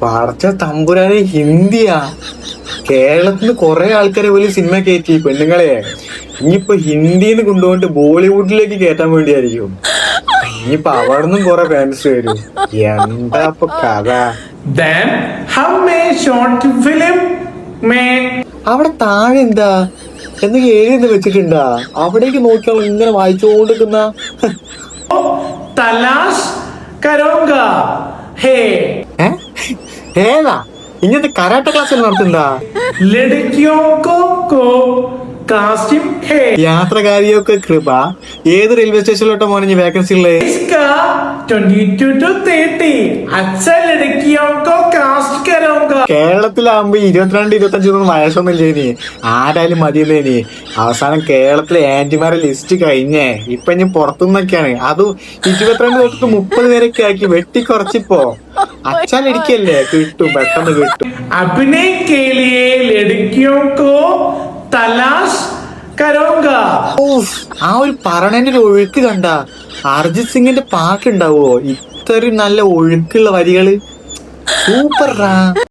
പടച്ച തമ്പുരാനെ ഹിന്ദിയാ. കേരളത്തില് കൊറേ ആൾക്കാരെ പോലെ സിനിമ കയറ്റി പെണ്ണുങ്ങളെ. ഇനിയിപ്പോ ഹിന്ദിന്ന് കൊണ്ടുപോയിട്ട് ബോളിവുഡിലേക്ക് കയറ്റാൻ വേണ്ടിയായിരിക്കും. ഇനിയിപ്പോ അവിടെ നിന്നും കൊറേ ഫാൻസ് വരും. എന്താ ഇപ്പൊ കഥ? അവിടെ താഴെ എന്താ എന്തെങ്കിലും എഴുതി വെച്ചിട്ടുണ്ടാ? അവിടേക്ക് നോക്കിയാൽ ഇങ്ങനെ വായിച്ചുകൊണ്ടിരിക്കുന്ന ഏതാ ഇങ്ങനത്തെ കരാട്ട ക്ലാസ് നടത്തുണ്ടാ? യാത്രകാരിയൊക്കെ കൃപ. ഏത് റെയിൽവേ സ്റ്റേഷനിലോട്ടാ മോനെ വേക്കൻസി ഉള്ളത്? കേരളത്തിലാകുമ്പോ 22-25 വയസ്സൊന്നും ഇല്ലേനി. ആരായാലും മതിയെന്നേനി. അവസാനം കേരളത്തിലെ ആന്റിമാരെ ലിസ്റ്റ് കഴിഞ്ഞേ. ഇപ്പൊ ഇനി പുറത്തുനിന്നൊക്കെയാണ്. അത് 22 തൊട്ട് 30 വരെയൊക്കെ ആക്കി വെട്ടിക്കുറച്ചിപ്പോ. അച്ഛനടിക്കല്ലേ കിട്ടും, പെട്ടെന്ന് കിട്ടും. ആ ഒരു പറയണേന്റെ ഒരു ഒഴുക്ക് കണ്ട. അർജിത് സിംഗിന്റെ പാട്ടുണ്ടാവോ ഇത്രയും നല്ല ഒഴുക്കുള്ള വരികള്? സൂപ്പറാ.